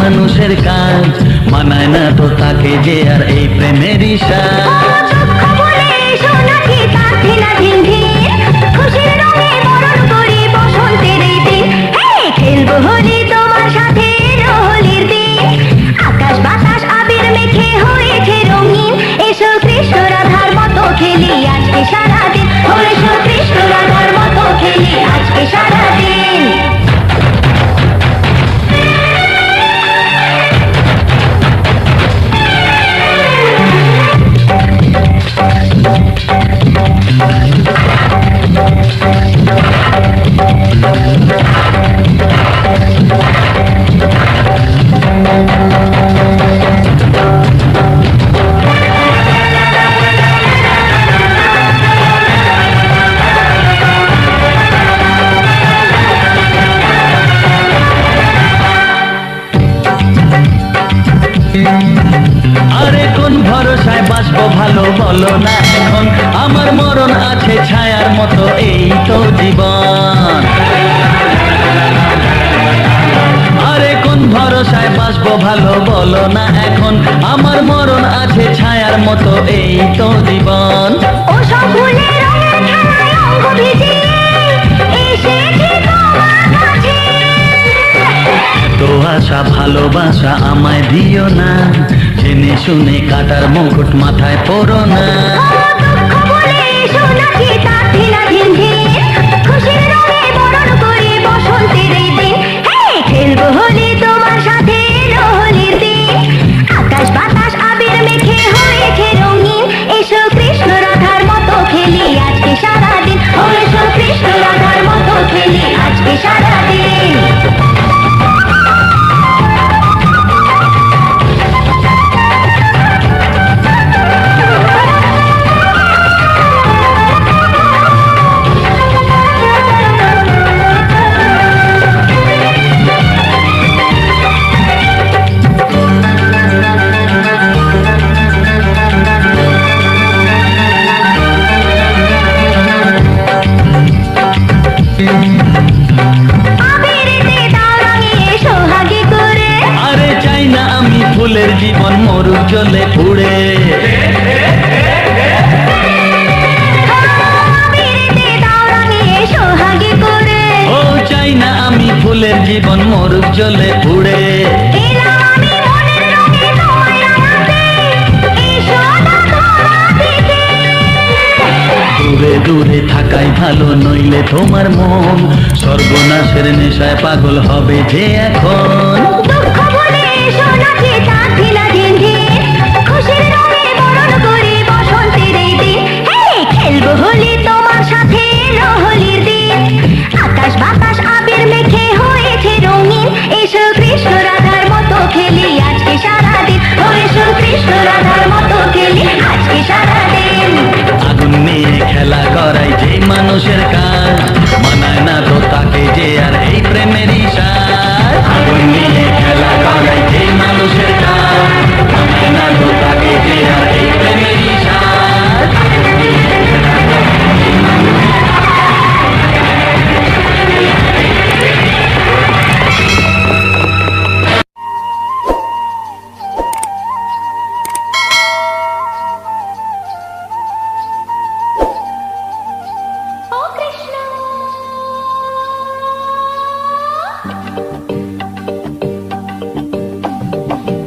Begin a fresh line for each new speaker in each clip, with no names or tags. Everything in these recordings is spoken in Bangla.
মানুষের কাজ, মানায় না তো তাকে যে আর এই প্রেমেরই সাজ।
খেলবো হোলি তোমার সাথে এলো হোলির দিন, আকাশ বাতাস আবির মেখে হয়েছে রঙিন, এসো কৃষ্ণ রাধার মতো খেলি আজকে সারাদিন, এসো কৃষ্ণ রাধার মতো খেলি আজকে সারাদিন।
আরে কোন ভরসায় বাঁচবো ভালো বলো না এখন, আমার মরণ আছে ছায়ার মতো এই তো জীবন। আরে কোন ভরসায় বাঁচবো ভালো বলো না এখন, আমার মরণ আছে ছায়ার মতো এই তো জীবন।
ও সব ভুলে রঙের খেলায় অঙ্গ ভিজিয়ে এসেছি তোমার কাছে।
তো আশা ভালোবাসা আমায় দিও না, জেনে শুনে কাটার মুকুট মাথায় পরো না।
দুঃখ বলে এসো নাচি তার ঢিলা ঝিনঝিন, খুশির রঙে বরণ করি বসন্তের এই দিন। খেলবো হোলি তোমার সাথে এলো হোলির দিন, আকাশ বাতাস আবির মেখে হয়েছে রঙিন, এসো কৃষ্ণ রাধার মতো খেলি আজকে সারাদিন, এসো কৃষ্ণ রাধার মতো খেলি আজকে সারাদিন।
আরে চাই না আমি ফুলের জীবন মরুক জলে পুড়ে, ও চাই না আমি ফুলের জীবন মরুক জলে পুড়ে। দূরে দূরে থাকাই ভালো, নইলে তোমার মন সর্বনাশের নেশায় পাগল হবে যে এখন।
দুঃখ বলে এসো নাচি তার ঢিলা ঝিনঝিন, খুশির রঙে বরণ করি বসন্তের এই দিন। খেলবো হোলি তোমার সাথে এলো হোলির দিন, আকাশ বাতাস আবির মেখে হয়েছে রঙিন, এসো কৃষ্ণ রাধার মতো খেলি আজকে সারাদিন, এসো কৃষ্ণ রাধার মতো খেলি আজকে সারাদিন।
আগুন নিয়ে খেলা করাই যে মানুষের কাজ, মানায় না তো তাকে যে আর এই প্রেমেরই সাজ। আগুন নিয়ে খেলা করাই যে মানুষের কাজ, মানায় না তো তাকে যে আর এই প্রেমেরই সাজ।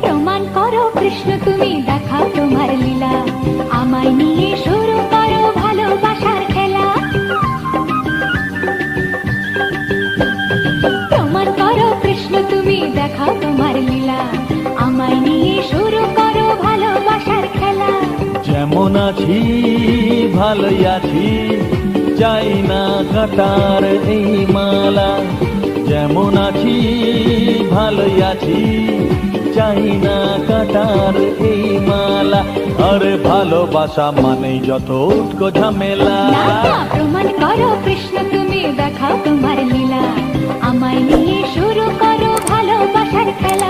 প্রমাণ করো কৃষ্ণ তুমি দেখাও তোমার লীলা, আমায় নিয়ে শুরু করো ভালোবাসার খেলা। প্রমাণ করো কৃষ্ণ তুমি দেখাও তোমার লীলা, আমায় নিয়ে শুরু করো ভালোবাসার খেলা।
যেমন আছি ভালোই আছি, চাই না কাটার এই মালা। যেমন আছি ভালোই আছি, চাই না কাটার এই মালা। আরে ভালোবাসা মানেই যত উটকো ঝামেলা।
প্রমাণ করো কৃষ্ণ তুমি দেখাও তোমার লীলা, আমায় নিয়ে শুরু করো ভালোবাসার খেলা।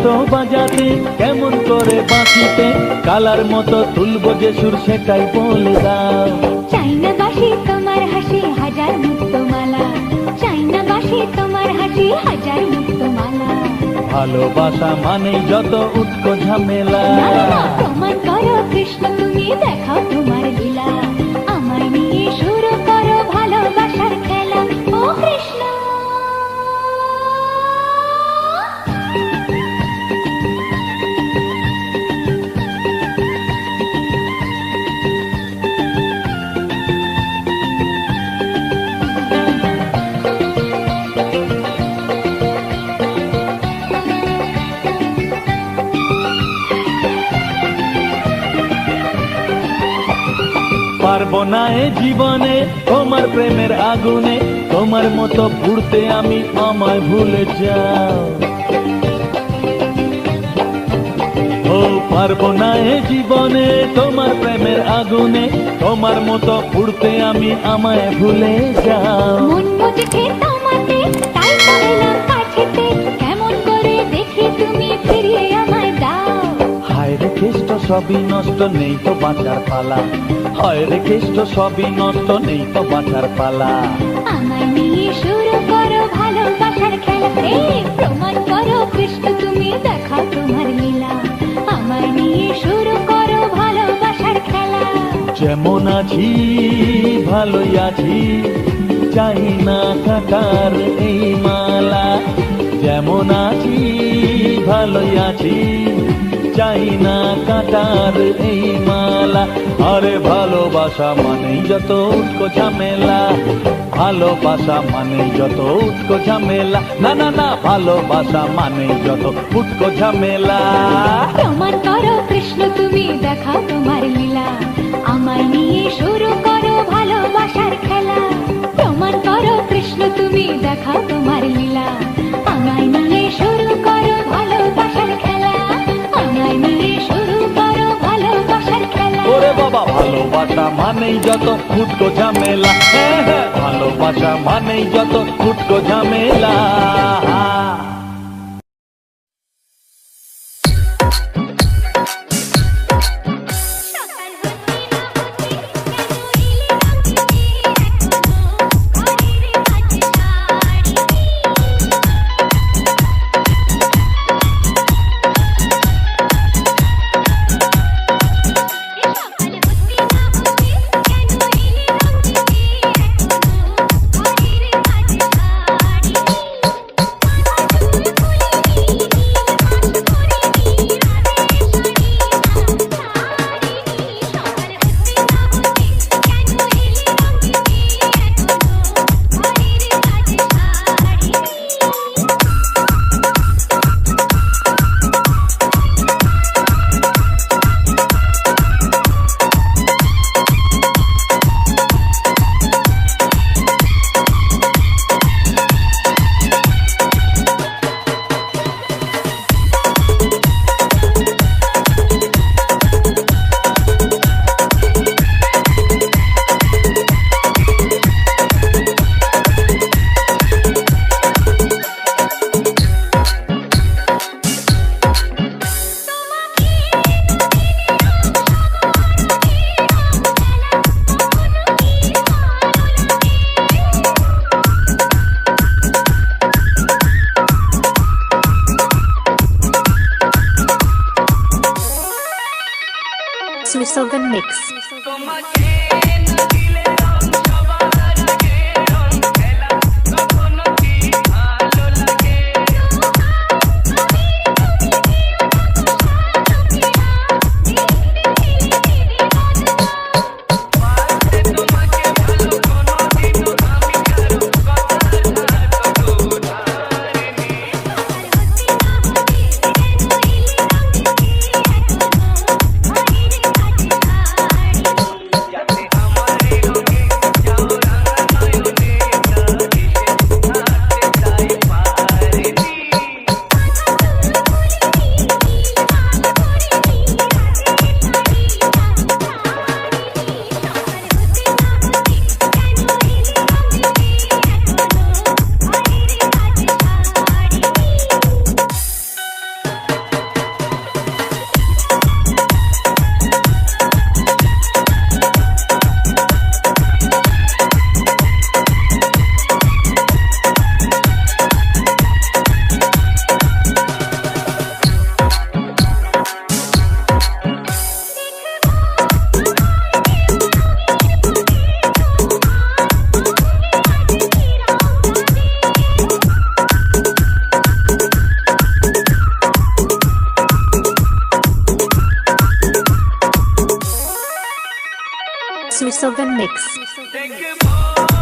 তো বাজাতে কেমন করে বাঁচিতে, কালার মতো তুলবো যে সুর সেটাই বলে দাও।
চাই না বাসি তোমার হাসি হাজার মুক্তমালা, চাই না বাসি তোমার হাসি হাজার মুক্তমালা।
ভালোবাসা মানেই যত উটকো ঝামেলা।
না, না, প্রমাণ করো কৃষ্ণ তুমি দেখাও তোমার লীলা, আমায় নিয়ে শুরু করো ভালোবাসার খেলা। ও কৃষ্ণ
পারবো না এ জীবনে তোমার প্রেমের আগুনে, তোমার মতো পুড়তে আমি, আমায় ভুলে যাও। ও পারবো না এ জীবনে তোমার প্রেমের আগুনে, তোমার মতো পুড়তে আমি, আমায় ভুলে যাও।
মন বুঝছে তোমাতে তাই তো এলাম কাছেতে, কেমন করে দেখি তুমি ফিরিয়ে আমায় দাও।
হায় রে কেষ্ট সবই নষ্ট, নেই তো বাঁচার পালা। হায় রে কেষ্ট সবই নষ্ট, নেই তো বাঁচার পালা।
আমায় নিয়ে শুরু করো ভালোবাসার খেলা, প্রমাণ করো কৃষ্ণ তুমি দেখাও তোমার লীলা, আমায় নিয়ে শুরু করো ভালোবাসার খেলা।
যেমন আছি ভালোই আছি, চাই না কাটার এই মালা। যেমন আছি ভালোই আছি, চাই না কাটার এই মালা। আরে ভালোবাসা মানেই যত উটকো ঝামেলা, ভালোবাসা মানেই যত উটকো ঝামেলা। না না না, ভালোবাসা মানেই যত উটকো ঝামেলা।
প্রমাণ করো কৃষ্ণ তুমি দেখাও তোমার লীলা, আমায় নিয়ে শুরু করো ভালোবাসার খেলা। প্রমাণ করো কৃষ্ণ তুমি দেখাও তোমার লীলা, আমায় নিয়ে শুরু করো ভালোবাসার খেলা, আমায় নিয়ে শুরু করো ভালোবাসার খেলা।
ওরে বাবা, ভালোবাসা মানেই যত উটকো ঝামেলা। হ্যাঁ হ্যাঁ, ভালোবাসা মানেই যত উটকো ঝামেলা।
Susogan Mix. Susogan Mix.
Take it more.